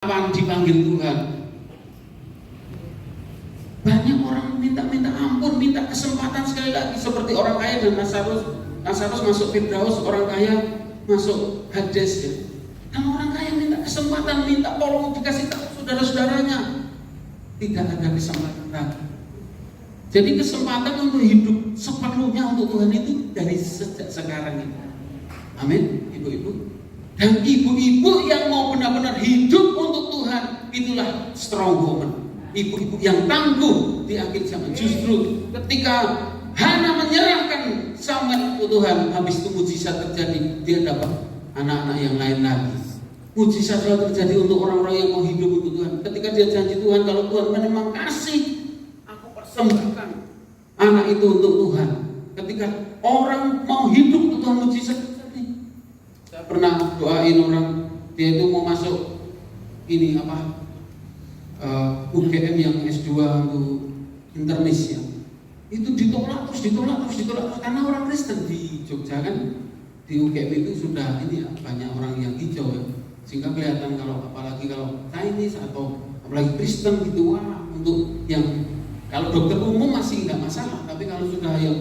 kapan dipanggil Tuhan. Banyak orang minta ampun, minta kesempatan sekali lagi, seperti orang kaya dan Lazarus masuk Firdaus, orang kaya masuk Hades ya. Dan orang kaya minta kesempatan, minta tolong dikasih tahu saudara-saudaranya. Tidak ada kesempatan lagi. Jadi kesempatan untuk hidup sepenuhnya untuk Tuhan itu dari sejak sekarang ini. Amin, ibu-ibu. Dan ibu-ibu yang mau benar-benar hidup untuk Tuhan, itulah strong woman. Ibu-ibu yang tangguh di akhir zaman. Justru ketika Hana menyerahkan Samuel untuk Tuhan, habis itu mujizat terjadi. Dia dapat anak-anak yang lain lagi. Mujizat selalu terjadi untuk orang-orang yang mau hidup untuk Tuhan. Ketika dia janji Tuhan, kalau Tuhan memang kasih, aku persembahkan anak itu untuk Tuhan. Ketika orang mau hidup untuk Tuhan, mujizat terjadi. Saya pernah doain orang, dia itu mau masuk ini UGM yang S2 untuk internis ya. Itu ditolak terus karena orang Kristen di Jogja kan, di UGM itu sudah ini ya, banyak orang yang hijau ya. Sehingga kelihatan apalagi kalau Chinese atau apalagi Kristen gitu, wah, untuk yang kalau dokter umum masih nggak masalah, tapi kalau sudah yang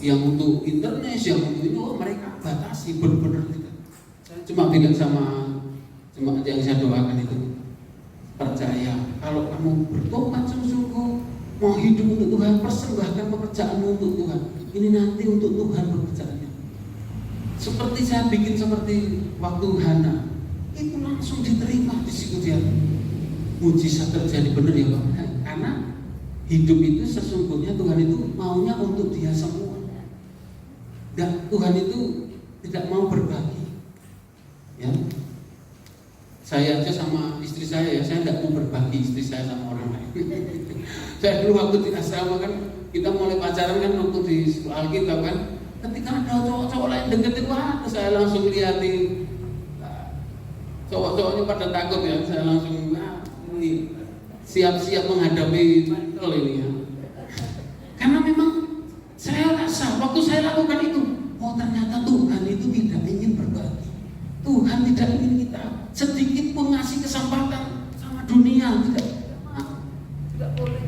yang untuk internis, yang untuk ini, mereka batasi benar-benar tidak. Saya cuma bilang cuma yang saya doakan itu, percaya kalau kamu bertobat sungguh-sungguh mau hidup untuk Tuhan, persembahkan pekerjaanmu untuk Tuhan, ini nanti untuk Tuhan pekerjaannya. Seperti saya bikin seperti waktu Hana, itu langsung diterima di situ dia. Mujizat terjadi, benar ya Pak? Karena hidup itu sesungguhnya Tuhan itu maunya untuk dia semua. Dan Tuhan itu tidak mau berbagi. Ya. Saya aja sama istri saya ya, saya tidak mau berbagi istri saya sama orang lain. Saya dulu waktu di asrama kan, kita mulai pacaran kan waktu di sekolah Alkitab kan, ketika ada cowok-cowok lain deketin, wah, saya langsung liatin. Cowok-cowoknya pada takut ya, saya langsung ini siap-siap menghadapi mantel ini ya. Karena memang saya rasa waktu saya lakukan itu, oh ternyata Tuhan itu tidak ingin berbagi. Tuhan tidak ingin kita sedikit pun ngasih kesempatan sama dunia, tidak boleh.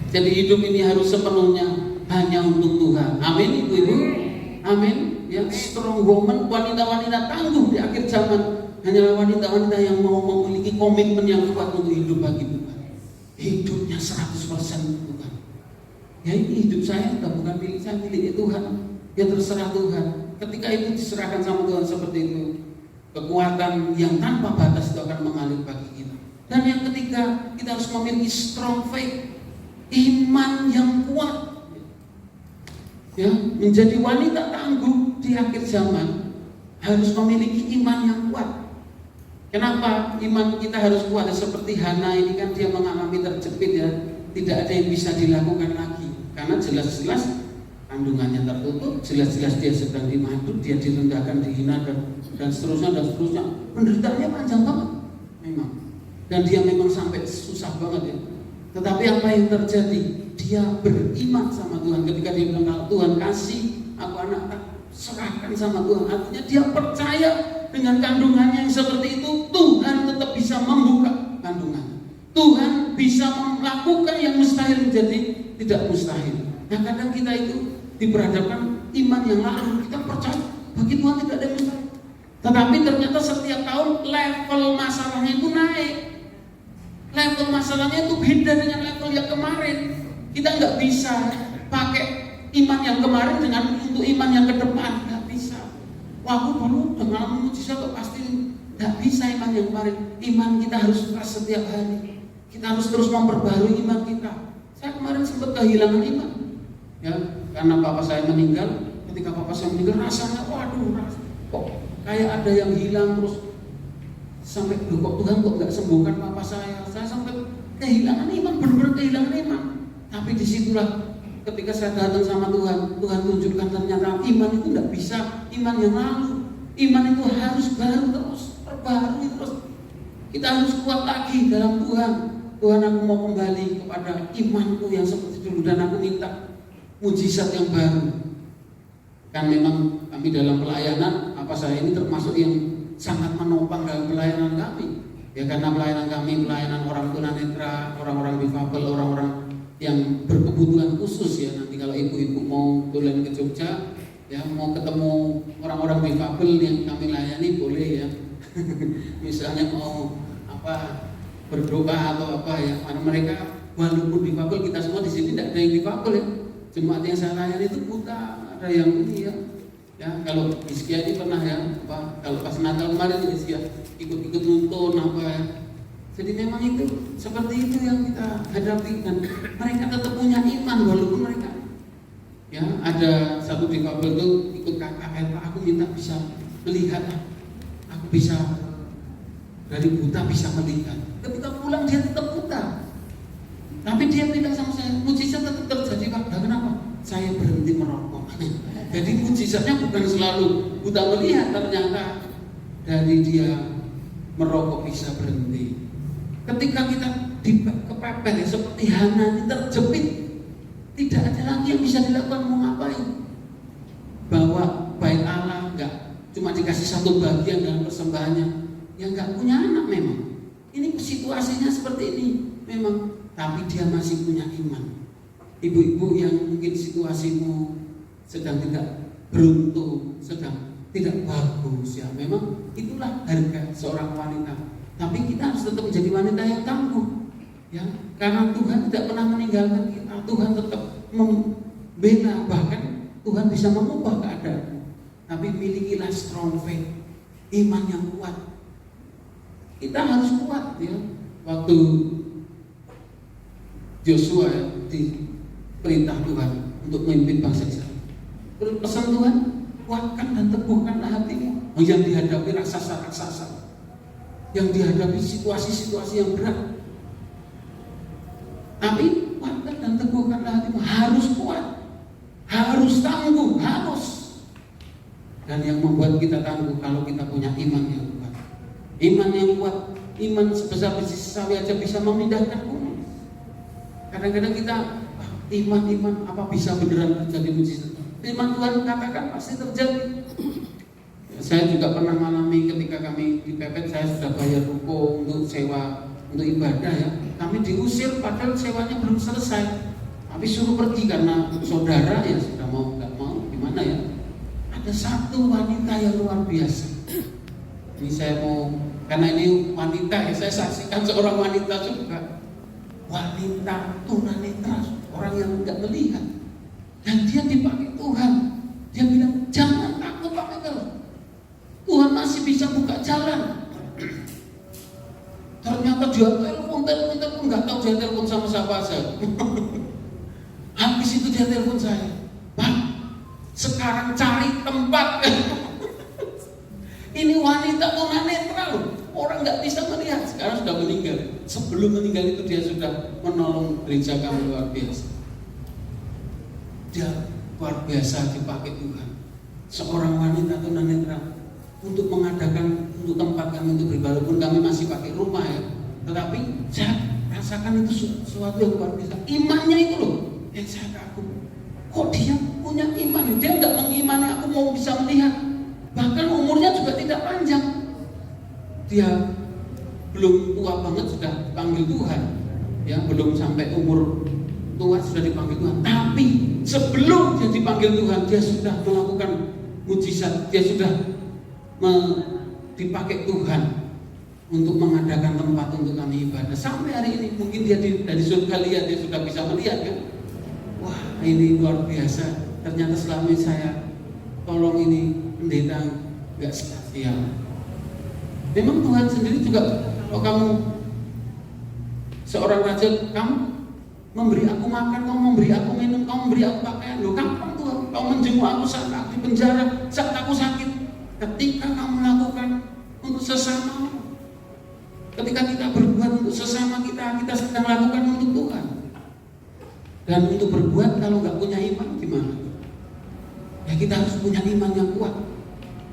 Jadi hidup ini harus sepenuhnya hanya untuk Tuhan. Amin, ibu-ibu. Amin. Yang strong woman, wanita-wanita tangguh di akhir zaman, hanyalah wanita-wanita yang mau memiliki komitmen yang kuat untuk hidup bagi Tuhan. Hidupnya 100% untuk Tuhan. Ya ini hidup saya sudah bukan milik saya, milik Tuhan. Ya terserah Tuhan. Ketika itu diserahkan sama Tuhan seperti itu, kekuatan yang tanpa batas itu akan mengalir bagi kita. Dan yang ketiga, kita harus memiliki strong faith, iman yang kuat. Ya, menjadi wanita tangguh di akhir zaman harus memiliki iman yang kuat. Kenapa iman kita harus kuat? Seperti Hana ini kan, dia mengalami terjepit ya, tidak ada yang bisa dilakukan lagi karena jelas-jelas kandungannya tertutup, jelas-jelas dia sedang dimaduk, dia direndahkan, dihina dan seterusnya. Penderitaannya panjang banget memang, dan dia memang sampai susah banget ya. Tetapi apa yang terjadi? Dia beriman sama Tuhan ketika dia bilang, kalau Tuhan kasih aku anak, serahkan sama Tuhan. Artinya dia percaya dengan kandungannya yang seperti itu, Tuhan tetap bisa membuka kandungan. Tuhan bisa melakukan yang mustahil menjadi tidak mustahil. Nah kadang kita itu diperhadapkan iman yang lalu, kita percaya bagi Tuhan tidak ada yang mustahil. Tetapi ternyata setiap tahun level masalahnya itu naik. Level masalahnya itu beda dengan level yang kemarin. Kita nggak bisa pakai iman yang kemarin untuk iman yang ke depan, nggak bisa. Wah, aku dulu dengan mujizat kok pasti nggak bisa iman yang kemarin. Iman kita harus terus setiap hari. Kita harus terus memperbarui iman kita. Saya kemarin sempat kehilangan iman, ya, karena papa saya meninggal. Ketika papa saya meninggal, rasanya, waduh, kok kayak ada yang hilang terus. Sampai kok Tuhan kok nggak sembuhkan papa saya sampai kehilangan iman, benar-benar kehilangan iman. Tapi disitulah ketika saya datang sama Tuhan, Tuhan tunjukkan ternyata iman itu nggak bisa iman yang lalu. Iman itu harus baru terus, perbarui terus. Kita harus kuat lagi dalam Tuhan. Tuhan, aku mau kembali kepada imanku yang seperti dulu, dan aku minta mujizat yang baru. Kan memang kami dalam pelayanan, apa saya ini termasuk yang sangat menopang dalam pelayanan kami. Ya karena pelayanan kami pelayanan orang tunanetra, orang-orang difabel, orang-orang yang berkebutuhan khusus ya. Nanti kalau ibu-ibu mau tulen ke Jogja, ya mau ketemu orang-orang difabel yang kami layani boleh ya. Misalnya mau berdoa atau apa ya, karena mereka walaupun difabel, kita semua di sini tidak ada yang difabel ya. Jemaat yang saya layani itu buta, ada yang ini ya. Ya kalau Hizkia ini pernah ya, kalau pas Natal kemarin Hizkia ikut-ikut nonton apa ya. Jadi memang itu seperti itu yang kita hadapi, dan mereka tetap punya iman walaupun mereka ya ada satu difabel itu ikut KKR, Pak aku minta bisa melihat, aku bisa dari buta bisa melihat. Ketika pulang dia tetap buta, tapi dia bilang sama saya, mujizat tetap terjadi Pak. Dan kenapa? Saya berhenti merokok. Jadi mujizatnya bukan selalu buta melihat, ternyata dari dia merokok bisa berhenti. Ketika kita kepepet ya, seperti Hana ini terjepit, tidak ada lagi yang bisa dilakukan, mau ngapain? Bahwa bait Allah enggak cuma dikasih satu bagian dalam persembahannya, yang enggak punya anak memang. Ini situasinya seperti ini memang, tapi dia masih punya iman. Ibu-ibu yang mungkin situasimu sedang tidak beruntung, sedang tidak bagus ya, memang itulah harga seorang wanita. Tapi kita harus tetap menjadi wanita yang tangguh ya, karena Tuhan tidak pernah meninggalkan kita. Tuhan tetap membela, bahkan Tuhan bisa mengubah keadaan. Tapi milikilah strong faith, iman yang kuat. Kita harus kuat ya. Waktu Joshua ya, diperintah Tuhan untuk memimpin bangsa Israel, pesan Tuhan, kuatkan dan teguhkanlah hatimu. Yang dihadapi raksasa-raksasa, yang dihadapi situasi-situasi yang berat, tapi kuatkan dan teguhkanlah hatimu. Harus kuat, harus tangguh, harus. Dan yang membuat kita tangguh kalau kita punya iman yang kuat. Iman yang kuat, iman sebesar biji sawi aja bisa memindahkan gunung. Kadang-kadang kita iman apa bisa beneran terjadi mujizat? Firman Tuhan katakan pasti terjadi. Saya juga pernah mengalami ketika kami dipepet, saya sudah bayar ruko untuk sewa untuk ibadah ya. Kami diusir padahal sewanya belum selesai. Tapi suruh pergi karena saudara ya sudah mau nggak mau gimana ya. Ada satu wanita yang luar biasa. Ini saya mau, karena ini wanita ya, saya saksikan seorang wanita juga. Wanita tunanetra, orang yang nggak melihat. Dan dia dipakai Tuhan. Dia bilang, jangan takut Pak Michael, Tuhan masih bisa buka jalan. Ternyata dia telepon nggak tahu dia telepon sama siapa saja. Habis itu dia telepon saya, Pak, sekarang cari tempat. Ini wanita tunanetra loh, orang nggak bisa melihat, sekarang sudah meninggal. Sebelum meninggal itu dia sudah menolong gereja kami luar biasa. Dia luar biasa dipakai Tuhan. Seorang wanita tunanetra untuk mengadakan untuk tempat kami untuk beribadah, pun kami masih pakai rumah ya. Tetapi saya rasakan itu sesuatu yang luar biasa. Imannya itu loh yang saya kagum. Kok dia punya iman? Dia nggak mengimani aku mau bisa melihat. Bahkan umurnya juga tidak panjang. Dia belum tua banget sudah dipanggil Tuhan. Ya, belum sampai umur tua sudah dipanggil Tuhan. Tapi sebelum dia dipanggil Tuhan, dia sudah melakukan mujizat. Dia sudah dipakai Tuhan untuk mengadakan tempat untuk kami ibadah. Sampai hari ini mungkin dia dari surga lihat, dia sudah bisa melihat kan. Wah, ini luar biasa. Ternyata selama ini saya tolong ini pendeta nggak sia-sia. Memang Tuhan sendiri juga, kalau kamu seorang raja, kamu memberi aku makan, kamu memberi aku minum, kamu memberi aku pakaian. Loh, kapan Tuhan? Kamu menjenguk aku saat aku di penjara, saat aku sakit. Ketika kamu lakukan untuk sesama, ketika kita berbuat untuk sesama kita sedang lakukan untuk Tuhan. Dan untuk berbuat kalau nggak punya iman gimana? Ya kita harus punya iman yang kuat.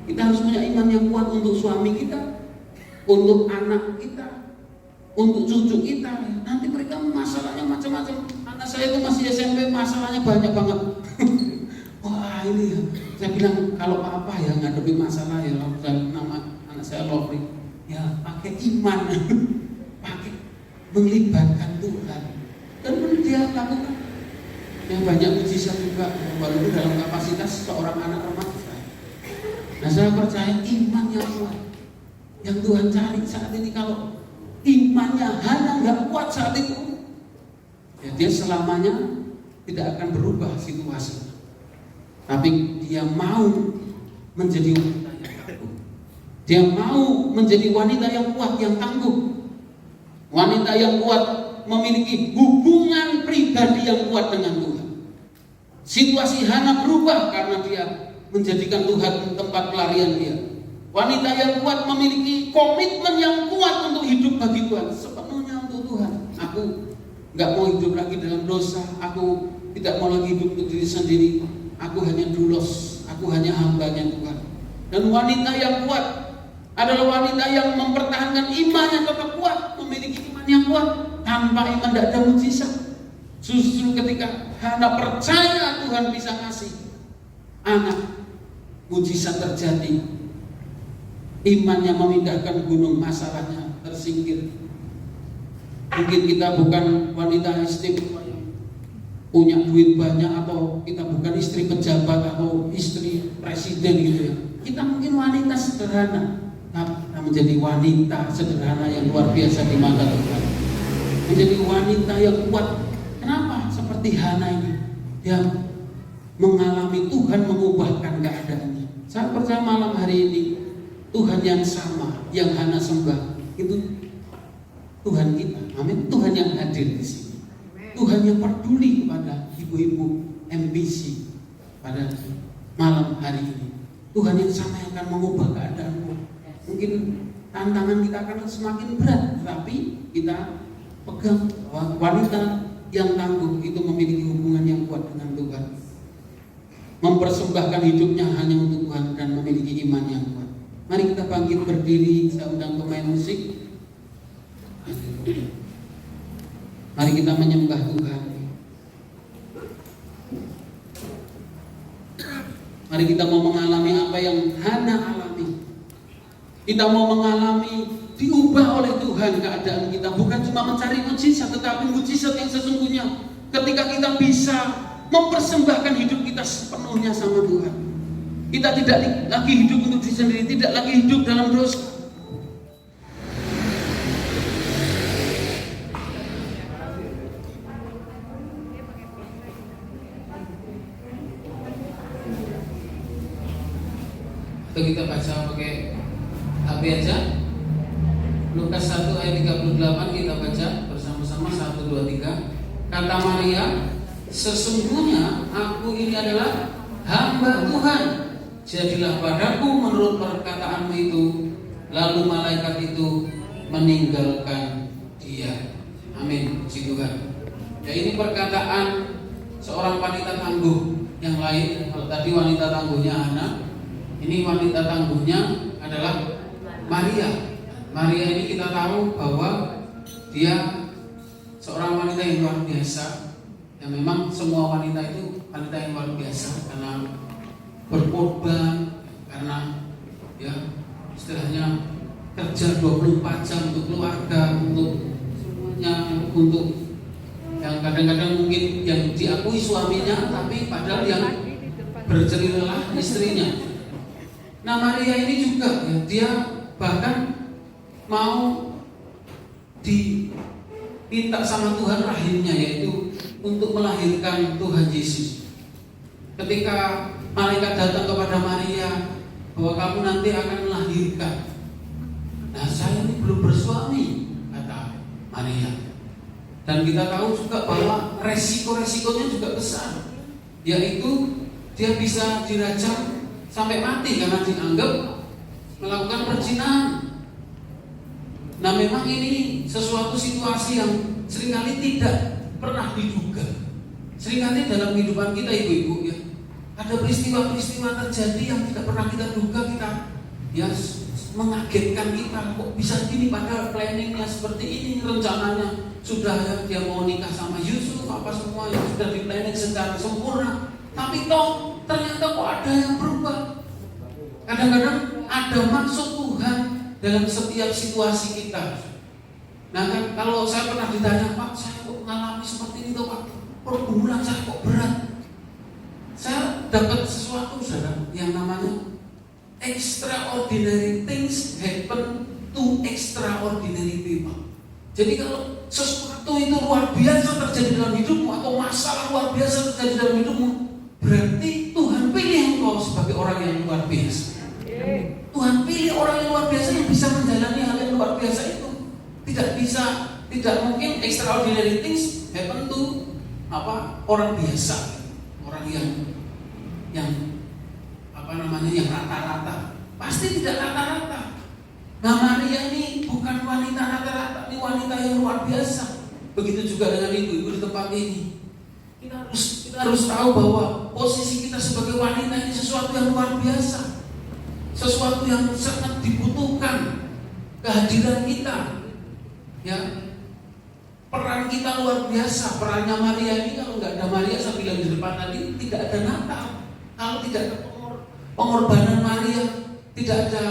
Kita harus punya iman yang kuat untuk suami kita, untuk anak kita, untuk cucu kita. Nanti mereka masalahnya macam-macam. Anak saya itu masih SMP, masalahnya banyak banget. Wah ini ya, saya bilang kalau apa ya ngadepi masalah ya, nama anak saya Lovely, ya pakai iman, pakai melibatkan Tuhan, dan benar dia lakukan. Yang banyak mujizat juga, walaupun dalam kapasitas seorang anak remaja. Nah, saya percaya iman yang kuat yang Tuhan cari saat ini. Kalau imannya hanya nggak kuat saat itu, ya dia selamanya tidak akan berubah situasi. Tapi dia mau menjadi wanita yang tangguh. Dia mau menjadi wanita yang kuat, yang tangguh. Wanita yang kuat memiliki hubungan pribadi yang kuat dengan Tuhan. Situasi Hana berubah karena dia menjadikan Tuhan tempat pelarian dia. Wanita yang kuat memiliki komitmen yang kuat untuk hidup bagi Tuhan, sepenuhnya untuk Tuhan. Aku nggak mau hidup lagi dalam dosa. Aku tidak mau lagi hidup untuk diri sendiri. Aku hanya dulos. Aku hanya hambanya Tuhan. Dan wanita yang kuat adalah wanita yang mempertahankan imannya tetap kuat, memiliki iman yang kuat. Tanpa iman tidak ada mujizat. Justru ketika Hana percaya Tuhan bisa kasih anak, mujizat terjadi. Imannya memindahkan gunung, masalahnya tersingkir. Mungkin kita bukan wanita istimewa yang punya duit banyak, atau kita bukan istri pejabat atau istri presiden gitu ya. Kita mungkin wanita sederhana, tapi kita menjadi wanita sederhana yang luar biasa di mata Tuhan. Menjadi wanita yang kuat. Kenapa? Seperti Hana ini, dia mengalami Tuhan mengubahkan keadaannya. Saya percaya malam hari ini Tuhan yang sama yang Hana sembah itu Tuhan kita. Amin. Tuhan yang hadir di sini. Tuhan yang peduli kepada ibu-ibu MBC pada malam hari ini. Tuhan yang sama yang akan mengubah keadaanmu. Mungkin tantangan kita akan semakin berat, tapi kita pegang bahwa wanita yang tangguh itu memiliki hubungan yang kuat dengan Tuhan, mempersembahkan hidupnya hanya untuk Tuhan dan memiliki iman yang kuat. Mari kita bangkit berdiri. Saya undang pemain musik. Mari kita menyembah Tuhan. Mari kita mau mengalami apa yang Hana alami. Kita mau mengalami diubah oleh Tuhan keadaan kita. Bukan cuma mencari mujizat, tetapi mujizat yang sesungguhnya ketika kita bisa mempersembahkan hidup kita sepenuhnya sama Tuhan. Kita tidak lagi hidup untuk diri sendiri, tidak lagi hidup dalam dosa. Atau kita baca pakai HP aja. Lukas 1 ayat 38 kita baca bersama-sama. 1, 2, 3. Kata Maria, sesungguhnya aku ini adalah hamba Tuhan, jadilah padaku menurut perkataanmu itu. Lalu malaikat itu meninggalkan dia. Amin. Puji Tuhan. Ya, ini perkataan seorang wanita tangguh yang lain. Kalau tadi wanita tangguhnya Hana, ini wanita tangguhnya adalah Maria. Maria ini kita tahu bahwa dia seorang wanita yang luar biasa. Ya, memang semua wanita itu wanita yang luar biasa karena berkorban, karena ya istilahnya kerja 24 jam untuk keluarga, untuk semuanya, untuk yang kadang-kadang mungkin yang diakui suaminya, tapi padahal yang berjerih lelah istrinya. Nah, Maria ini juga ya, dia bahkan mau diminta sama Tuhan rahimnya, yaitu untuk melahirkan Tuhan Yesus. Ketika malaikat datang kepada Maria bahwa kamu nanti akan melahirkan. Nah, saya ini belum bersuami, kata Maria. Dan kita tahu juga bahwa resiko-resikonya juga besar, yaitu dia bisa dirajam sampai mati karena dianggap melakukan perzinahan. Nah, memang ini sesuatu situasi yang seringkali tidak pernah diduga. Seringkali dalam kehidupan kita, ibu-ibu, ya, ada peristiwa-peristiwa terjadi yang tidak pernah kita duga, kita ya mengagetkan kita. Kok bisa gini, padahal planningnya seperti ini, rencananya sudah ya, dia mau nikah sama Yusuf, apa semua yang sudah di planning secara sempurna. Tapi toh ternyata kok ada yang berubah. Kadang-kadang ada maksud Tuhan dalam setiap situasi kita. Nah kan, kalau saya pernah ditanya, Pak, saya kok mengalami seperti ini tuh Pak, pergumulan saya kok berat. Saya dapat sesuatu saudara yang namanya extraordinary things happen to extraordinary people. Jadi kalau sesuatu itu luar biasa terjadi dalam hidupmu, atau masalah luar biasa terjadi dalam hidupmu, berarti Tuhan pilih engkau sebagai orang yang luar biasa. Tuhan pilih orang yang luar biasa yang bisa menjalani hal yang luar biasa itu. Tidak mungkin extraordinary things happen to orang biasa, orang yang yang rata-rata. Pasti tidak rata-rata. Nah, Maria ini bukan wanita rata-rata, ini wanita yang luar biasa. Begitu juga dengan ibu-ibu di tempat ini. Kita harus tahu bahwa posisi kita sebagai wanita ini sesuatu yang luar biasa, sesuatu yang sangat dibutuhkan kehadiran kita. Ya, peran kita luar biasa. Perannya Maria ini, kalau nggak ada Maria, saya bilang di depan tadi, tidak ada Natal. Kalau tidak ada pengorbanan Maria, tidak ada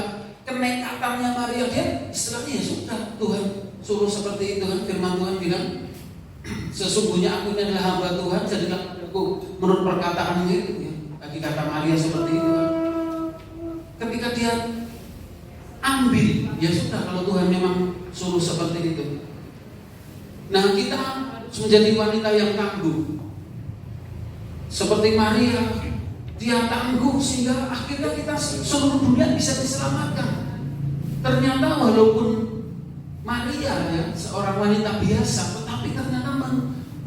kenekatannya Maria, dia istilahnya ya sudah, Tuhan suruh seperti itu kan. Firman Tuhan bilang, sesungguhnya aku ini adalah hamba Tuhan, jadilah aku menurut perkataanmu itu ya. Tadi kata Maria seperti itu kan. Ketika dia ambil, ya sudah, kalau Tuhan memang suruh seperti itu. Nah, kita menjadi wanita yang tangguh seperti Maria. Dia tangguh sehingga akhirnya kita seluruh dunia bisa diselamatkan. Ternyata walaupun Maria ya seorang wanita biasa, tetapi ternyata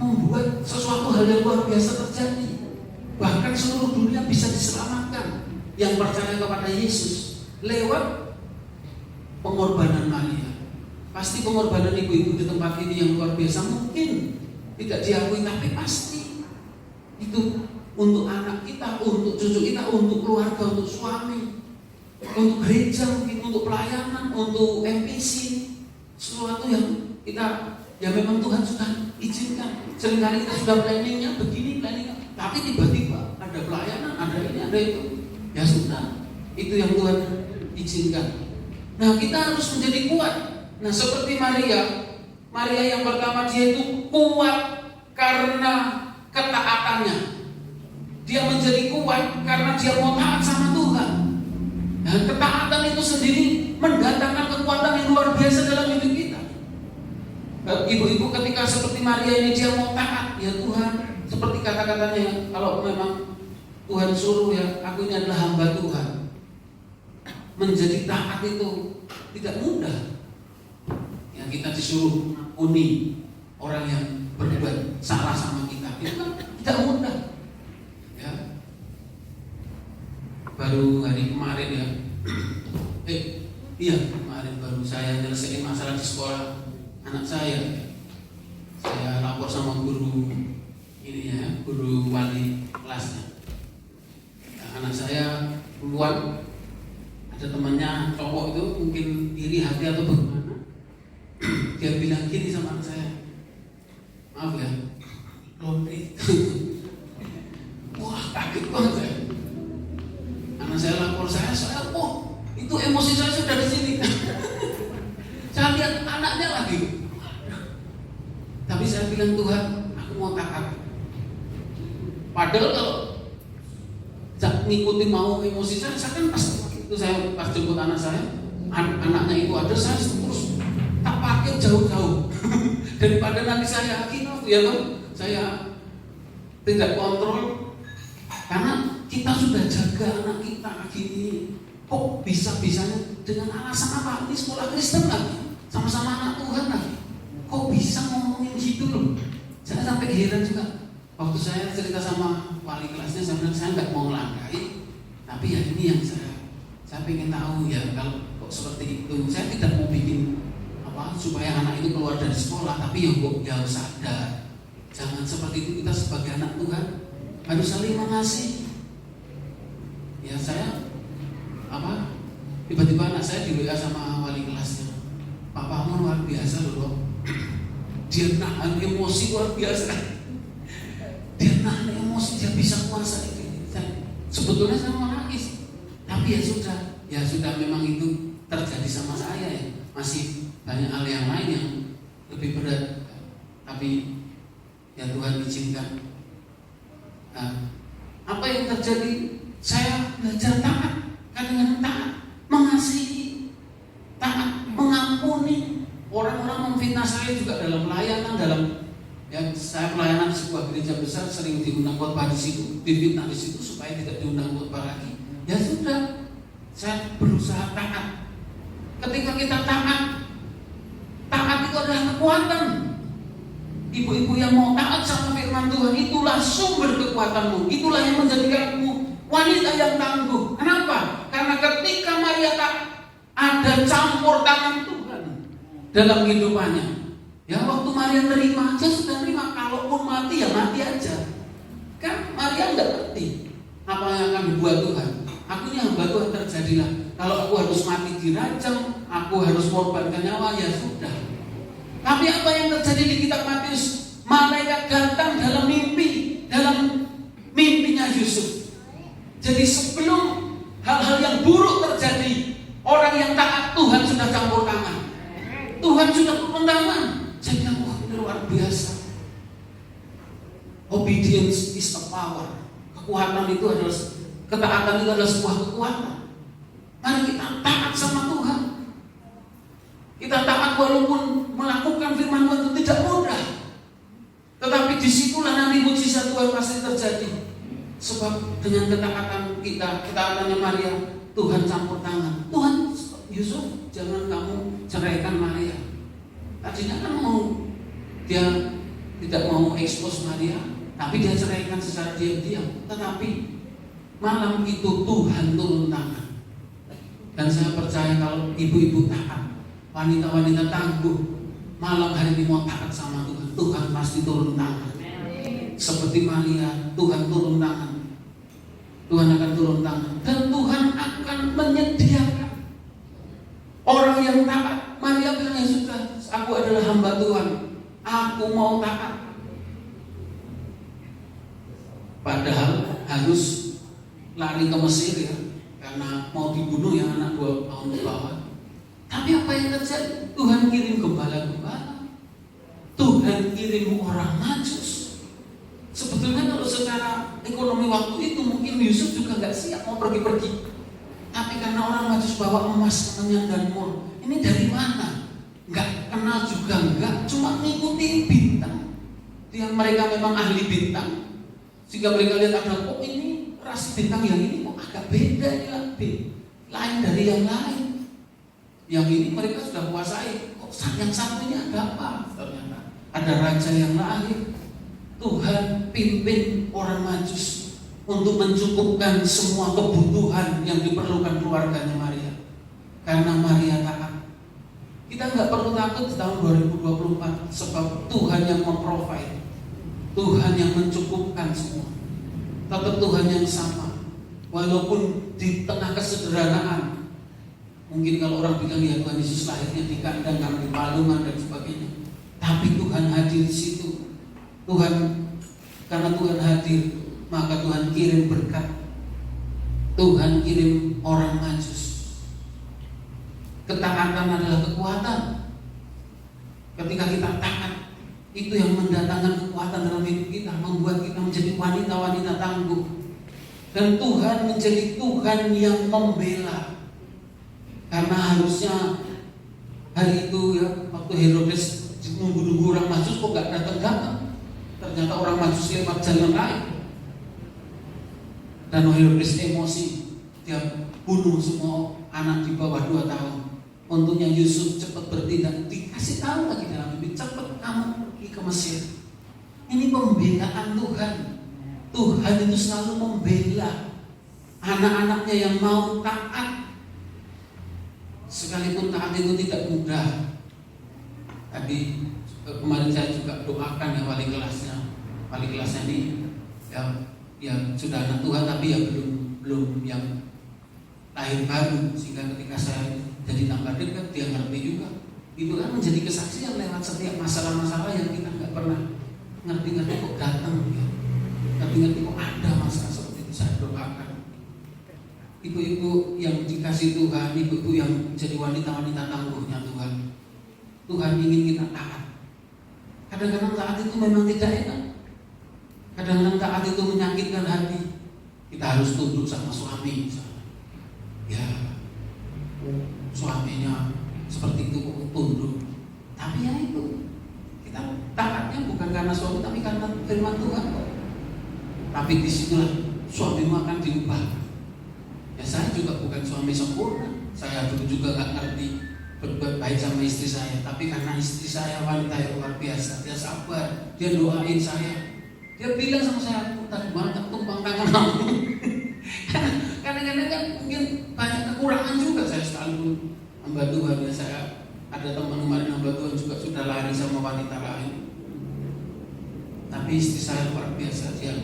membuat sesuatu hal yang luar biasa terjadi. Bahkan seluruh dunia bisa diselamatkan yang percaya kepada Yesus lewat pengorbanan Maria. Pasti pengorbanan ibu-ibu di tempat ini yang luar biasa mungkin tidak diakui, tapi pasti itu untuk anak kita, untuk cucu kita, untuk keluarga, untuk suami, untuk gereja, mungkin untuk pelayanan, untuk MPC, sesuatu yang kita, ya memang Tuhan sudah izinkan. Seringkali kita sudah planningnya begini, tapi tiba-tiba ada pelayanan, ada ini, ada itu, ya sudah, itu yang Tuhan izinkan. Nah, kita harus menjadi kuat. Nah, seperti Maria yang pertama, dia itu kuat karena ketaatannya. Dia menjadi kuat karena dia mau taat sama Tuhan. Dan ketaatan itu sendiri mendatangkan kekuatan yang luar biasa dalam hidup kita. Ibu-ibu ketika seperti Maria ini, dia mau taat, ya Tuhan, seperti kata-katanya, kalau memang Tuhan suruh ya, aku ini adalah hamba Tuhan. Menjadi taat itu tidak mudah. Yang kita disuruh ampuni orang yang berbuat salah sama kita, itu kan tidak mudah. Baru hari kemarin ya, kemarin baru saya nyelesain masalah di sekolah anak saya. Saya lapor sama guru ini ya, guru wali kelasnya. Nah, anak saya keluar, ada temannya cowok itu mungkin iri hati atau bagaimana. Dia bilang gini sama anak saya, maaf ya, lonte. Wah, kaget banget saya. Karena saya lapor saya, itu emosi saya sudah di sini. Saya lihat anaknya lagi. Tapi saya bilang, Tuhan, aku mau taat. Padahal kalau ngikutin mau emosi saya kan pas itu saya pas jemput anak saya, anaknya itu ada, saya terus tak parkir jauh-jauh. Daripada nanti saya ya kan, saya tidak kontrol. Karena kita sudah jaga anak kita gini, kok bisa-bisanya dengan alasan apa? Ini sekolah Kristen lagi, sama-sama anak Tuhan lagi. Kok bisa ngomongin gitu loh? Saya sampai heran juga. Waktu saya cerita sama wali kelasnya, saya bilang saya nggak mau melangkai, tapi ya ini yang saya pengen tahu ya, kalau kok seperti itu. Saya tidak mau bikin supaya anak itu keluar dari sekolah, tapi ya kok ya harus sadar. Jangan seperti itu, kita sebagai anak Tuhan harus saling mengasihi. Ya saya tiba-tiba anak saya di WA sama wali kelasnya, papamu luar biasa loh. Dia nahan emosi luar biasa. Dia nahan emosi, dia bisa kuasa itu. Sebetulnya saya mau nangis, tapi ya sudah memang itu terjadi. terjadi sama saya ya. Masih banyak hal yang lain yang lebih berat, tapi ya Tuhan izinkan. Nah, apa yang terjadi? Saya belajar taat, kadang-kadang taat, mengasihi, taat, mengampuni. Orang-orang memfitnah saya juga dalam pelayanan, saya pelayanan di sebuah gereja besar, sering diundang khotbah di situ, difitnah di situ supaya tidak diundang khotbah lagi. Ya sudah, saya berusaha taat. Ketika kita taat itu adalah kekuatan. Ibu-ibu yang mau taat sama firman Tuhan, itulah sumber kekuatanmu. Itulah yang menjadikanmu wanita yang tangguh. Kenapa? Karena ketika Maria tak ada campur tangan Tuhan dalam kehidupannya. Ya waktu Maria terima aja sudah terima. Kalaupun mati ya mati aja. Kan Maria nggak ngerti apa yang akan dibuat Tuhan. Aku ini hamba Tuhan, terjadilah. Kalau aku harus mati dirajam, aku harus korbankan nyawa, ya sudah. Tapi apa yang terjadi di kitab Matius? Malaikat datang dalam mimpinya Yusuf. Jadi sebelum hal-hal yang buruk terjadi, orang yang taat Tuhan sudah campur tangan. Tuhan sudah turun tangan. Jadi wah ini luar biasa. Obedience is a power. Ketaatan itu adalah sebuah kekuatan. Mari kita taat sama Tuhan. Kita taat walaupun melakukan firman Tuhan itu tidak mudah. Tetapi disitulah nanti mujizat Tuhan pasti terjadi. Sebab dengan ketaatan ketaatannya Maria, Tuhan campur tangan. Tuhan, Yusuf, jangan kamu ceraikan Maria. Tadinya kan dia tidak mau ekspos Maria, tapi dia ceraikan secara diam-diam. Tetapi malam itu Tuhan turun tangan. Dan saya percaya kalau ibu-ibu taat, wanita-wanita tangguh, malam hari ini mau taat sama Tuhan, Tuhan pasti turun tangan. Seperti Maria, Tuhan turun tangan. Tuhan akan turun tangan. Dan Tuhan akan menyediakan orang yang taat. Maria bilang, ya sudah, aku adalah hamba Tuhan, aku mau taat. Padahal harus lari ke Mesir ya, karena mau dibunuh yang anak 2 tahun ke bawah. Tapi apa yang terjadi? Tuhan kirim gembala-gembala, Tuhan kirim orang Majus. Sebetulnya kalau secara ekonomi waktu itu mungkin Yusuf juga nggak siap mau pergi-pergi. Tapi karena orang Majus bawa emas, kemenyan dan mur, ini dari mana? Nggak kenal juga nggak, cuma ngikutin bintang. Mereka memang ahli bintang, sehingga mereka lihat ada kok ini ras bintang yang ini kok agak beda ya, lain dari yang lain. Yang ini mereka sudah kuasai, kok yang satunya ada apa? Ternyata ada raja yang lain. Tuhan pimpin orang Majus untuk mencukupkan semua kebutuhan yang diperlukan keluarganya Maria. Karena Maria taat. Kita nggak perlu takut di tahun 2024, sebab Tuhan yang memprovide, Tuhan yang mencukupkan semua. Tetap Tuhan yang sama. Walaupun di tengah kesederhanaan, mungkin kalau orang bilang ya Tuhan Yesus lahirnya di kandang, di palungan dan sebagainya, tapi Tuhan hadir di situ. Karena Tuhan hadir, maka Tuhan kirim berkat. Tuhan kirim orang Majus. Ketaatan adalah kekuatan. Ketika kita taat, itu yang mendatangkan kekuatan dalam hidup kita, membuat kita menjadi wanita-wanita tangguh. Dan Tuhan menjadi Tuhan yang membela. Karena harusnya hari itu ya, waktu Herodes nunggu-nunggu orang Majus kok gak datang-datang. Ternyata orang Majus lewat jalan lain. Dan Herodes emosi, dia bunuh semua anak di bawah 2 tahun. Untungnya Yusuf cepat bertindak, dikasih tahu lagi dalam mimpi, cepat kamu pergi ke Mesir. Ini pembelaan Tuhan. Tuhan itu selalu membela anak-anaknya yang mau taat. Sekalipun taat itu tidak mudah. Tadi kemarin saya juga doakan ya wali kelasnya ini ya sudah anak Tuhan tapi ya belum yang lahir baru, sehingga ketika saya jadi tambah dekat dia ngerti juga. Itu kan menjadi kesaksian lewat setiap masalah-masalah yang kita nggak pernah ngerti kok datang ya. Ngerti kok ada masalah seperti itu, saya doakan. ibu-ibu yang dikasih Tuhan, ibu-ibu yang jadi wanita-wanita tangguhnya Tuhan. Tuhan ingin kita taat. Kadang-kadang taat itu memang tidak enak. Kadang-kadang taat itu menyakitkan hati. Kita harus tunduk sama suami misalnya. Ya, suaminya seperti itu kok tunduk. Tapi ya itu, kita taatnya bukan karena suami, tapi karena firman Tuhan kok. Tapi disitulah suamimu akan diubah. Ya saya juga bukan suami sempurna. Saya dulu juga gak ngerti berbuat baik sama istri saya. Tapi karena istri saya wanita yang luar biasa, dia sabar, dia doain saya. Dia bilang sama saya, tadi banget tumpang tangan kamu. Kadang-kadang kan mungkin banyak kekurangan juga saya selalu hamba Tuhan. Ya saya ada teman-teman hamba Tuhan juga sudah lari sama wanita lain. Tapi istri saya luar biasa, dia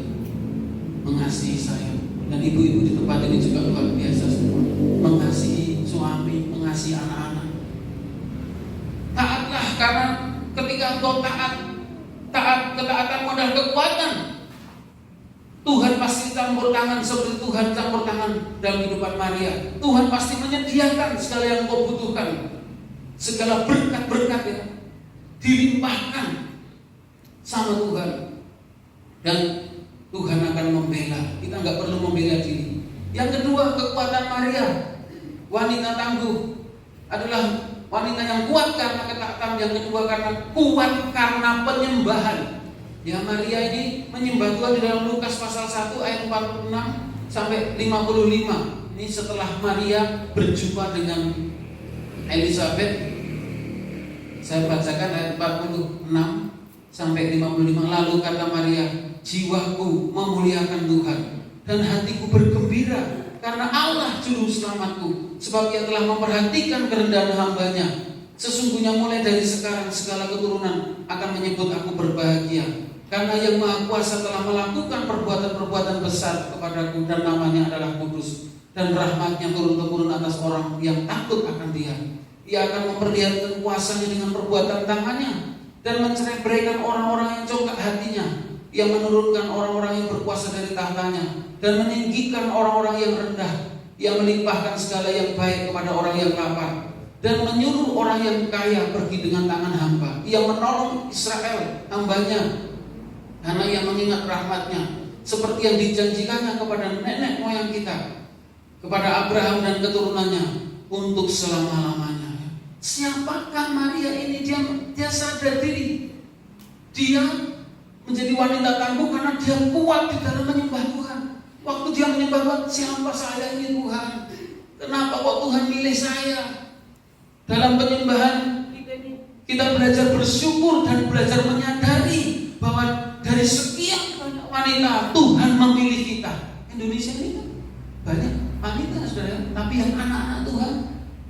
mengasihi saya. Dan ibu-ibu di tempat ini juga luar biasa semua, mengasihi suami, mengasihi anak-anak. Taatlah, karena ketika engkau ketaatan modal kekuatan. Tuhan pasti campur tangan seperti Tuhan campur tangan dalam kehidupan Maria. Tuhan pasti menyediakan segala yang kau butuhkan. Segala berkat-berkat ya dilimpahkan sama Tuhan. Dan Tuhan akan membela. Kita nggak perlu membela diri. Yang kedua, kekuatan Maria, wanita tangguh, adalah wanita yang kuat karena ketaatan. Yang kedua, karena kuat karena penyembahan. Ya, Maria ini menyembah Tuhan di dalam Lukas pasal 1 ayat 46 sampai 55. Ini setelah Maria berjumpa dengan Elizabeth. Saya bacakan ayat 46 sampai 55. Lalu kata Maria, jiwaku memuliakan Tuhan dan hatiku bergembira karena Allah juru selamatku, sebab Ia telah memperhatikan kerendahan hambanya. Sesungguhnya mulai dari sekarang segala keturunan akan menyebut aku berbahagia, karena Yang Maha Kuasa telah melakukan perbuatan-perbuatan besar kepadaku, dan namanya adalah kudus, dan rahmatnya turun-temurun atas orang yang takut akan Dia. Ia akan memperlihatkan kuasanya dengan perbuatan tangannya, dan mencerai-beraikan orang-orang yang congkak hatinya. Ia menurunkan orang-orang yang berkuasa dari tahtanya, dan meninggikan orang-orang yang rendah. Ia melimpahkan segala yang baik kepada orang yang lapar, dan menyuruh orang yang kaya pergi dengan tangan hampa. Ia menolong Israel hambanya, karena Ia mengingat rahmatnya, seperti yang dijanjikannya kepada nenek moyang kita, kepada Abraham dan keturunannya untuk selama-lamanya. Siapakah Maria ini? Dia sadar diri. Dia menjadi wanita tangguh karena dia kuat di dalam menyembah Tuhan. Waktu dia menyembah Tuhan, siapa saya ini Tuhan? Kenapa kok Tuhan milih saya? Dalam penyembahan kita belajar bersyukur dan belajar menyadari bahwa dari sekian banyak wanita Tuhan memilih kita. Indonesia ini kan banyak wanita saudara, tapi yang anak-anak Tuhan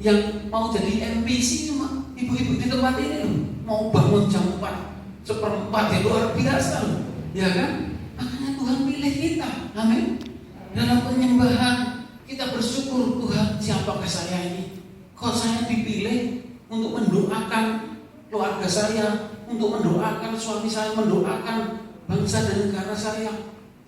yang mau jadi MPC cuma ibu-ibu di tempat ini loh. Mau bangun jam 4:04 ya luar biasa loh, ya kan? Makanya Tuhan pilih kita, amin. Dalam penyembahan kita bersyukur, Tuhan siapakah saya ini? Kok saya dipilih untuk mendoakan keluarga saya, untuk mendoakan suami saya, mendoakan bangsa dan negara saya.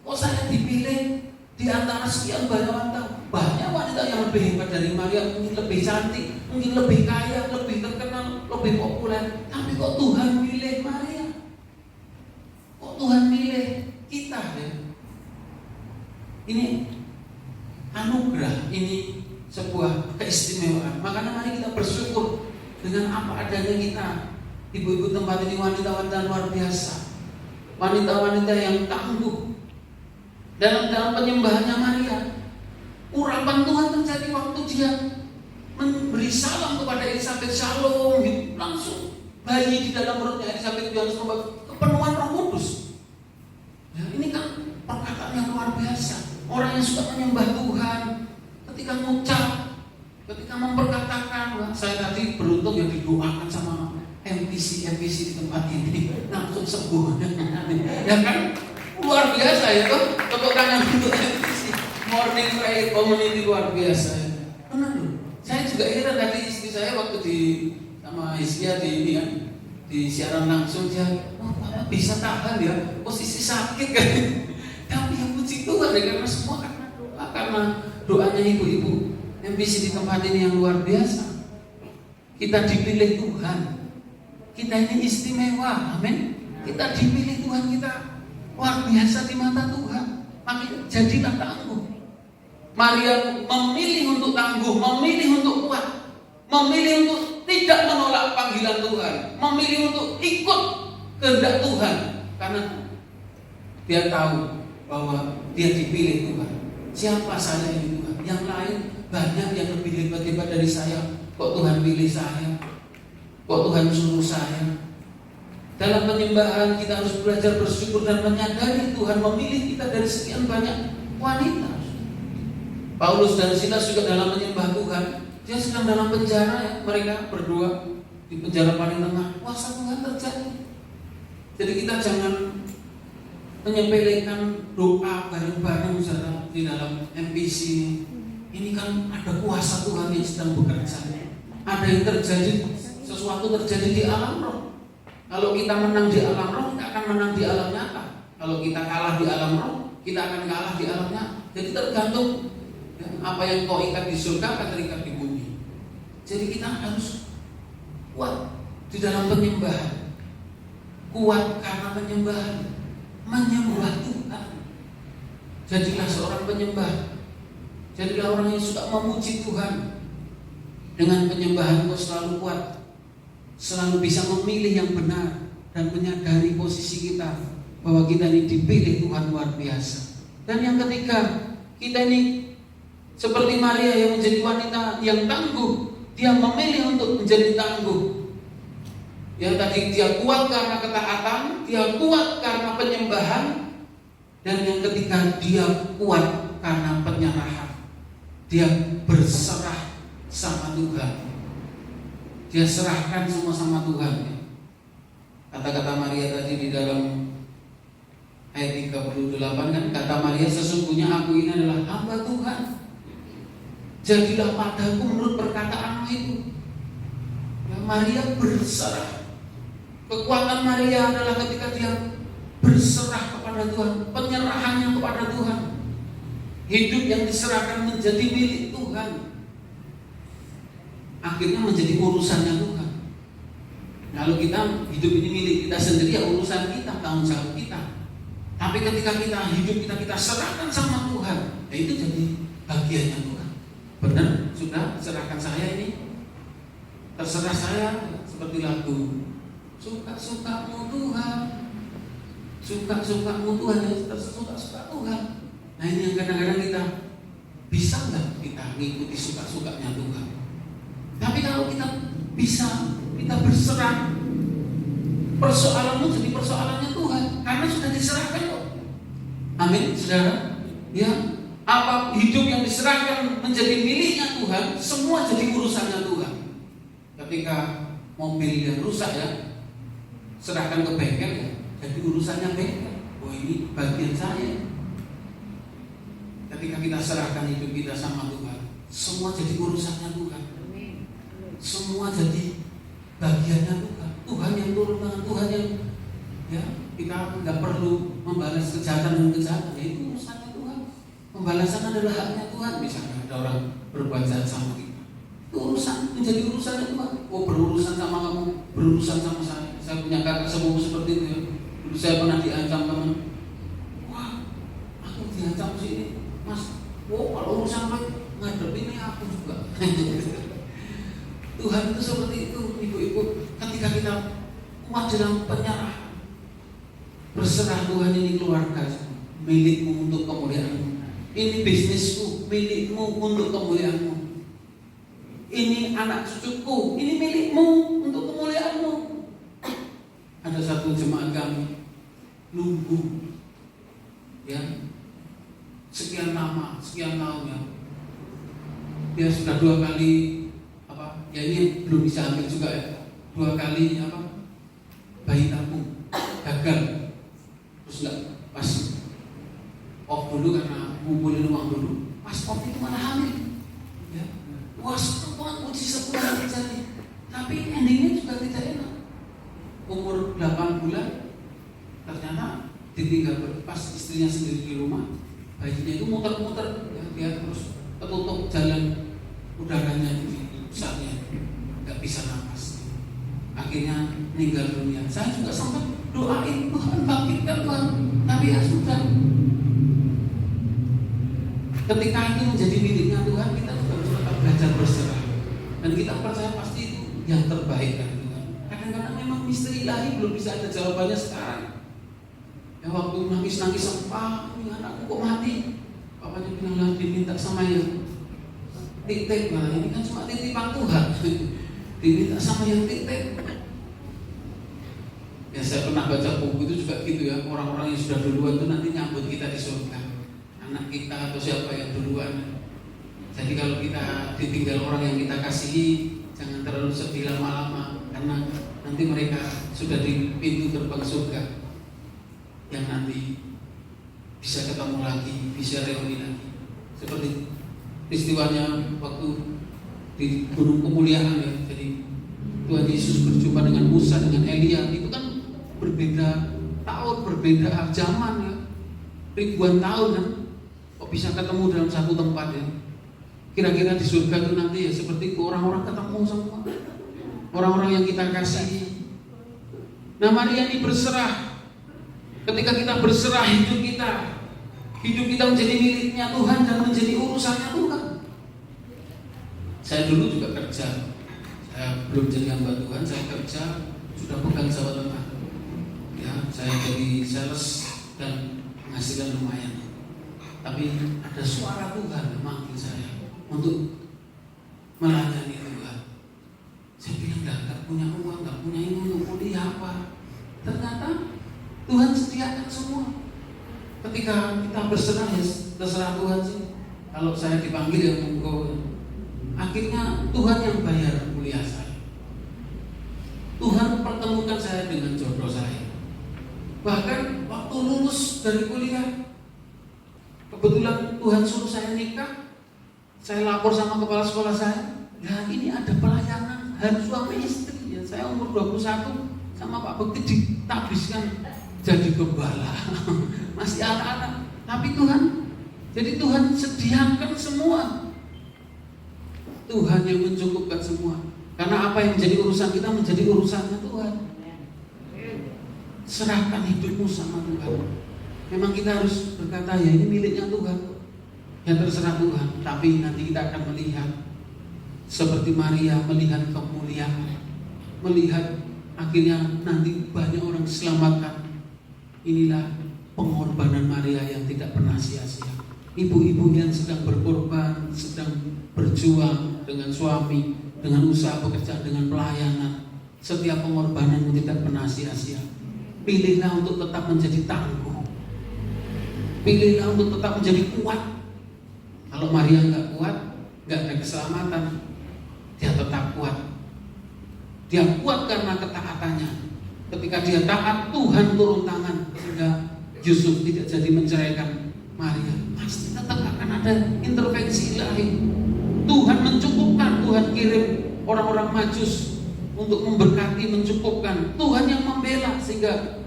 Kok saya dipilih di antara sekian banyak wanita? Banyak wanita yang lebih hebat dari Maria, mungkin lebih cantik, mungkin lebih kaya, lebih terkenal, lebih populer. Tapi kok Tuhan pilih Maria? Kok Tuhan pilih kita ya? Ini anugerah, ini sebuah keistimewaan. Makanya mari kita bersyukur dengan apa adanya kita. Ibu-ibu tempat ini wanita-wanita luar biasa, wanita-wanita yang tangguh dalam penyembahannya Maria. Urapan Tuhan terjadi waktu dia memberi salam kepada Elizabeth, shalom, langsung bayi di dalam perutnya Elizabeth Yohanes kepenuhan Roh Kudus. Ya, ini kan perkataan yang luar biasa. Orang yang suka menyembah Tuhan, ketika mengucap, ketika memperkatakan, saya tadi beruntung yang didoakan sama MPC di tempat ini, langsung sembuh. Ya kan? Luar biasa ya tuh, tepuk tangan untuk MPC Morning Prayer Community, luar biasa ya. Benar loh. Saya juga heran tadi istri saya waktu sama Hizkia di siaran langsung, dia bisa tahan ya posisi sakit kan. Tapi yang puji Tuhan ya, karena semua karena doa, karena doanya ibu-ibu MPC di tempat ini yang luar biasa. Kita dipilih Tuhan. Kita ini istimewa, amin. Kita dipilih Tuhan, kita luar biasa di mata Tuhan. Makanya jadilah tangguh. Maria memilih untuk tangguh, memilih untuk kuat, memilih untuk tidak menolak panggilan Tuhan, memilih untuk ikut kehendak Tuhan, karena dia tahu bahwa dia dipilih Tuhan. Siapa saya ini Tuhan? Yang lain banyak yang lebih hebat-hebat dari saya. Kok Tuhan pilih saya? Kok Tuhan suruh saya? Dalam penyembahan kita harus belajar bersyukur dan menyadari Tuhan memilih kita dari sekian banyak wanita. Paulus dan Silas juga dalam menyembah Tuhan, dia sedang dalam penjara ya, mereka berdua di penjara paling tengah. Kuasa Tuhan terjadi. Jadi kita jangan menyepelekan doa bareng-bareng saudara di dalam MPC. Ini kan ada kuasa Tuhan yang sedang bekerja. Ada yang terjadi, sesuatu terjadi di alam roh. Kalau kita menang di alam roh, kita akan menang di alam nyata. Kalau kita kalah di alam roh, kita akan kalah di alam nyata. Jadi tergantung ya, apa yang kau ikat di surga akan terikat di bumi. Jadi kita harus kuat di dalam penyembahan. Kuat karena penyembahan, menyembah Tuhan. Jadilah seorang penyembah. Jadilah orang yang suka memuji Tuhan. Dengan penyembahan kau selalu kuat, selalu bisa memilih yang benar dan menyadari posisi kita bahwa kita ini dipilih Tuhan luar biasa. Dan yang ketiga, kita ini seperti Maria yang menjadi wanita yang tangguh. Dia memilih untuk menjadi tangguh. Yang tadi dia kuat karena ketaatan, dia kuat karena penyembahan, dan yang ketiga dia kuat karena penyerahan. Dia berserah sama Tuhan. Dia serahkan semua sama Tuhan. Kata-kata Maria tadi di dalam ayat 38 kan, kata Maria, sesungguhnya aku ini adalah hamba Tuhan. Jadilah padaku menurut perkataanmu itu. Ya, Maria berserah. Kekuatan Maria adalah ketika dia berserah kepada Tuhan, penyerahannya kepada Tuhan. Hidup yang diserahkan menjadi milik Tuhan, akhirnya menjadi urusannya Tuhan. Kalau kita hidup ini milik kita sendiri, ya urusan kita, tanggung jawab kita. Tapi ketika kita hidup kita serahkan sama Tuhan, ya itu jadi bagiannya Tuhan. Benar, sudah serahkan saya ini, terserah saya, seperti lagu suka-sukamu Tuhan, suka-sukamu Tuhan, ya tersuka-suka Tuhan. Nah ini yang kadang-kadang kita bisa nggak kita mengikuti suka-sukanya Tuhan. Tapi kalau kita bisa, kita berserah, persoalanmu jadi persoalannya Tuhan, karena sudah diserahkan kok. Amin, saudara. Ya, apa hidup yang diserahkan menjadi miliknya Tuhan, semua jadi urusannya Tuhan. Ketika mobil yang rusak ya, serahkan ke bengkel ya, jadi urusannya bengkel. Oh ini bagian saya. Ketika kita serahkan hidup kita sama Tuhan, semua jadi urusannya Tuhan. Semua jadi bagiannya Tuhan. Tuhan yang turun tangan, Tuhan yang ya, kita nggak perlu membalas kejahatan dengan kejahatan. Ya, itu urusannya Tuhan. Pembalasan adalah haknya Tuhan. Misalnya ada orang berbuat jahat sama kita, itu urusan, menjadi urusannya Tuhan. Oh berurusan sama kamu, berurusan sama saya. Saya punya kakak sepupu seperti itu ya. Dulu saya pernah diancam teman. Wah, aku diancam sini, Mas. Wow, kalau urusan baik ngadepinnya aku juga. Tuhan itu seperti itu, ibu-ibu. Ketika kita kuat dalam penyerahan, berserah, Tuhan ini keluarga milikmu untuk kemuliaan-Mu. Ini bisnisku, milikmu untuk kemuliaan-Mu. Ini anak cucuku, ini milikmu untuk kemuliaan-Mu. Ada satu jemaat kami nunggu ya sekian lama, sekian tahun ya. Dia sudah 2 kali ya ini belum bisa ambil juga ya. 2 kali bayi tabung gagal, terus nggak pas off dulu karena ngumpulin uang dulu, pas off itu malah hamil ya. Wah Tuhan uji sebulan terjadi, tapi endingnya juga tidak enak. Umur 8 bulan ternyata ditinggal pas istrinya sendiri di rumah, bayinya itu muter-muter ya, dia terus ketutup jalan udaranya di pusatnya, nggak bisa napas, akhirnya meninggal dunia. Saya juga sempat doain, Tuhan bangkitkan Tuhan, tapi ya sudah. Ketika ini menjadi miliknya Tuhan, kita juga harus tetap belajar berserah, dan kita percaya pasti itu yang terbaik dari Tuhan. Kadang-kadang memang misteri ilahi belum bisa ada jawabannya sekarang. Ya waktu nangis-nangis sempat, anakku kok mati, papanya bilang lah diminta sama yang titip, nah ini kan cuma titipan Tuhan, diminta sama yang titip. Ya saya pernah baca buku itu juga gitu ya, orang-orang yang sudah duluan itu nanti nyambut kita di surga, anak kita atau siapa yang duluan. Jadi kalau kita ditinggal orang yang kita kasihi, jangan terlalu sedih lama-lama, karena nanti mereka sudah di pintu gerbang surga yang nanti bisa ketemu lagi, bisa reuni lagi. Seperti peristiwanya waktu di Gunung Kemuliaan ya. Jadi Tuhan Yesus berjumpa dengan Musa, dengan Elia, itu kan berbeda tahun, berbeda zaman ya, ribuan tahun kan, kok bisa ketemu dalam satu tempat ya. Kira-kira di surga itu nanti ya seperti itu, orang-orang ketemu semua, orang-orang yang kita kasihi. Nah Maria ini berserah. Ketika kita berserah hidup kita menjadi miliknya Tuhan dan menjadi urusannya Tuhan. Saya dulu juga kerja, saya belum jadi hamba Tuhan, saya kerja sudah pegang Jawa Tengah. Ya, saya jadi sales dan penghasilan lumayan. Tapi ada suara Tuhan yang memanggil saya untuk melayani Tuhan. Saya bilang nggak punya uang, nggak punya ini untuk kuliah apa. Ternyata Tuhan sediakan semua. Ketika kita berserah ya terserah Tuhan sih. Kalau saya dipanggil ya monggo. Akhirnya Tuhan yang bayar kuliah saya. Tuhan pertemukan saya dengan jodoh saya. Bahkan waktu lulus dari kuliah, kebetulan Tuhan suruh saya nikah. Saya lapor sama kepala sekolah saya, nah ini ada pelayanan harus suami istri ya. Saya umur 21 sama Pak Bekti ditabiskan jadi gembala. Masih anak-anak, tapi Tuhan, jadi Tuhan sediakan semua. Tuhan yang mencukupkan semua. Karena apa yang menjadi urusan kita menjadi urusannya Tuhan. Serahkan hidupmu sama Tuhan. Memang kita harus berkata ya ini miliknya Tuhan, ya terserah Tuhan. Tapi nanti kita akan melihat seperti Maria melihat kemuliaan, melihat akhirnya nanti banyak orang diselamatkan. Inilah pengorbanan Maria yang tidak pernah sia-sia. Ibu-ibu yang sedang berkorban, sedang berjuang dengan suami, dengan usaha pekerjaan, dengan pelayanan. Setiap pengorbananmu tidak pernah sia-sia. Pilihlah untuk tetap menjadi tangguh. Pilihlah untuk tetap menjadi kuat. Kalau Maria nggak kuat, nggak ada keselamatan. Dia tetap kuat. Dia kuat karena ketaatannya. Ketika dia taat, Tuhan turun tangan sehingga Yusuf tidak jadi menceraikan Maria. Pasti tetap akan ada intervensi ilahi. Tuhan mencukupkan, Tuhan kirim orang-orang Majus untuk memberkati, mencukupkan. Tuhan yang membela sehingga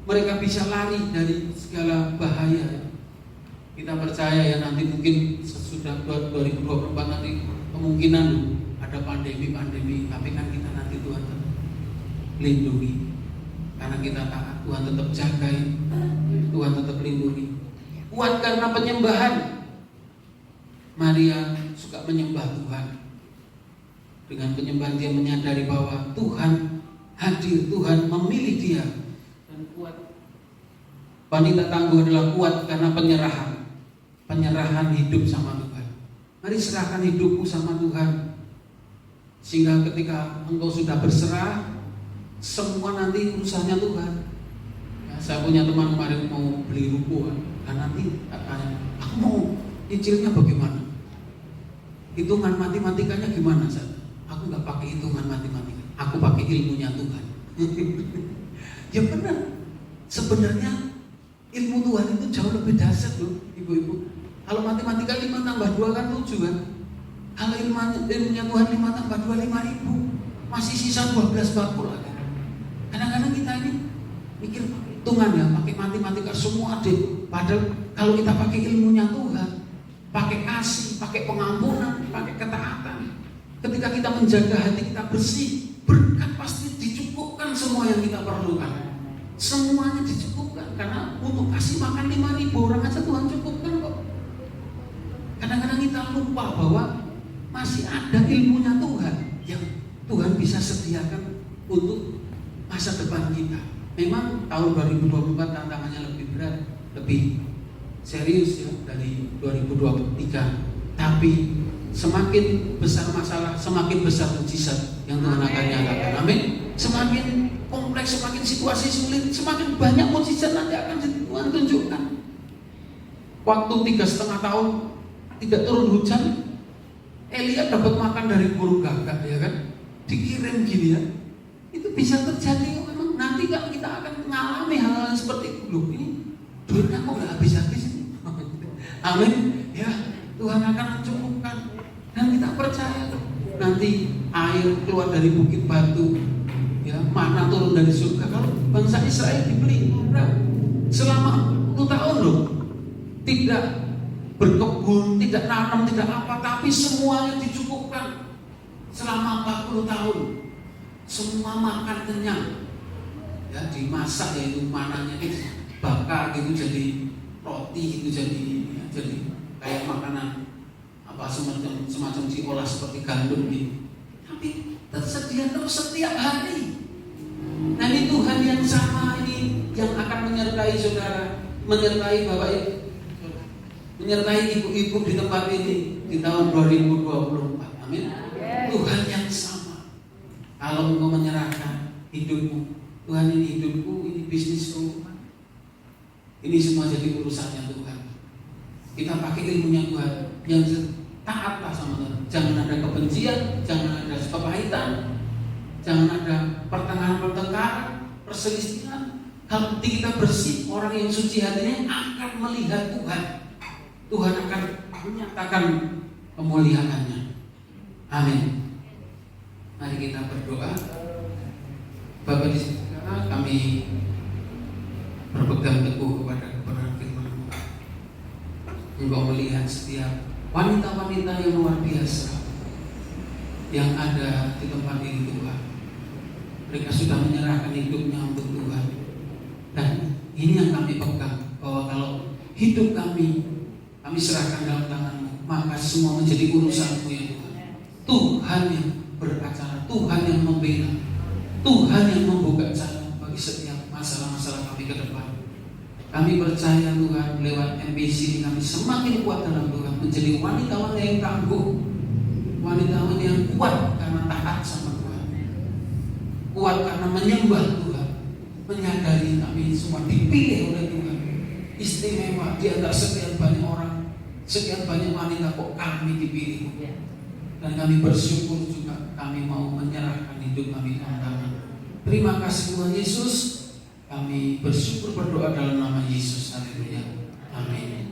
mereka bisa lari dari segala bahaya. Kita percaya ya nanti mungkin sesudah 2024 nanti kemungkinan ada pandemi, tapi kan kita nanti Tuhan tetap lindungi. Karena kita taat, Tuhan tetap jaga, Tuhan tetap lindungi. Kuat karena penyembahan. Maria suka menyembah Tuhan. Dengan penyembahan dia menyadari bahwa Tuhan hadir, Tuhan memilih dia. Dan kuat. Wanita tangguh adalah kuat karena penyerahan. Penyerahan hidup sama Tuhan. Mari serahkan hidupmu sama Tuhan. Sehingga ketika engkau sudah berserah, semua nanti urusannya Tuhan. Ya, saya punya teman kemarin mau beli ruko, dan nanti katanya, aku mau nyicilnya bagaimana? Hitungan matematikanya gimana? Aku nggak pakai hitungan matematika, aku pakai ilmunya Tuhan. Ya benar. Sebenarnya ilmu Tuhan itu jauh lebih dahsyat loh, ibu-ibu. Kalau matematika 5 tambah 2 kan 7 kan. Kalau ilmunya Tuhan 5 tambah 2 5.000, masih sisa 12 40 lagi. Kadang-kadang kita ini mikir pakai hitungan ya, pakai matematika semua deh. Padahal kalau kita pakai ilmunya Tuhan, pakai pakai pengampunan, pakai ketaatan. Ketika kita menjaga hati kita bersih, berkat pasti dicukupkan semua yang kita perlukan. Semuanya dicukupkan, karena untuk kasih makan 5.000 orang aja Tuhan cukupkan kok. Kadang-kadang kita lupa bahwa masih ada ilmunya Tuhan yang Tuhan bisa sediakan untuk masa depan kita. Memang tahun 2024 tantangannya lebih berat, lebih serius ya dari 2023. Tapi semakin besar masalah, semakin besar mujizat yang Tuhan akan nyatakan. Amin. Semakin kompleks, semakin situasi sulit, semakin banyak mujizat nanti akan Tuhan tunjukkan. Waktu 3,5 tahun tidak turun hujan, Elia dapat makan dari burung gagak, ya kan? Dikirim gini ya. Itu bisa terjadi memang. Nanti kan kita akan mengalami hal-hal seperti itu. Loh, ini duitnya kok nggak habis-habis ini. Amin. Ya, Tuhan akan mencukupkan. Dan kita percaya nanti air keluar dari bukit batu, ya, mana turun dari surga. Kalau bangsa Israel dibeli selama 10 tahun loh, tidak berkebun, tidak nanam, tidak apa, tapi semuanya dicukupkan selama 40 tahun. Semua makan kenyang, ya, dimasak, yaitu mananya bakar gitu jadi roti gitu, jadi kayak makanan apa semacam diolah seperti gandum gitu. Tapi tersedia terus setiap hari. Nah, ini Tuhan yang sama ini yang akan menyertai saudara, menyertai Bapak Ibu, menyertai ibu-ibu di tempat ini di tahun 2024. Amin. Tuhan yang sama. Kalau engkau menyerahkan hidupmu, Tuhan, ini hidupku, ini bisnisku, ini semua jadi urusannya Tuhan. Kita pakai ilmunya Tuhan, yang taatlah sama Tuhan. Jangan ada kebencian, jangan ada kepahitan, jangan ada pertengkaran, perselisihan. Kalau kita bersih, orang yang suci hatinya akan melihat Tuhan. Tuhan akan menyatakan kemuliaannya. Amin. Mari kita berdoa. Bapa di surga, kami berpegang teguh kepada kebenaran firman-Mu. Engkau melihat setiap wanita-wanita yang luar biasa yang ada di tempat ini Tuhan. Mereka sudah menyerahkan hidupnya untuk Tuhan. Dan ini yang kami pegang, bahwa kalau hidup kami serahkan dalam tangan-Mu, maka semua menjadi urusan-Mu ya Tuhan. Tuhan yang beracara, Tuhan yang membela, Tuhan yang membuka jalan bagi setiap masalah-masalah kami ke depan. Kami percaya Tuhan, lewat MBC ini kami semakin kuat dalam Tuhan, menjadi wanita-wanita yang tangguh, wanita-wanita yang kuat karena taat sama Tuhan, kuat karena menyembah Tuhan, menyadari kami semua dipilih oleh Tuhan, istimewa di antara sekian banyak orang, sekian banyak wanita, kok kami dipilih. Dan kami bersyukur juga, kami mau menyerahkan hidup kami dalam tangan. Terima kasih Tuhan Yesus. Kami bersyukur berdoa dalam nama Yesus. Haleluya. Amin.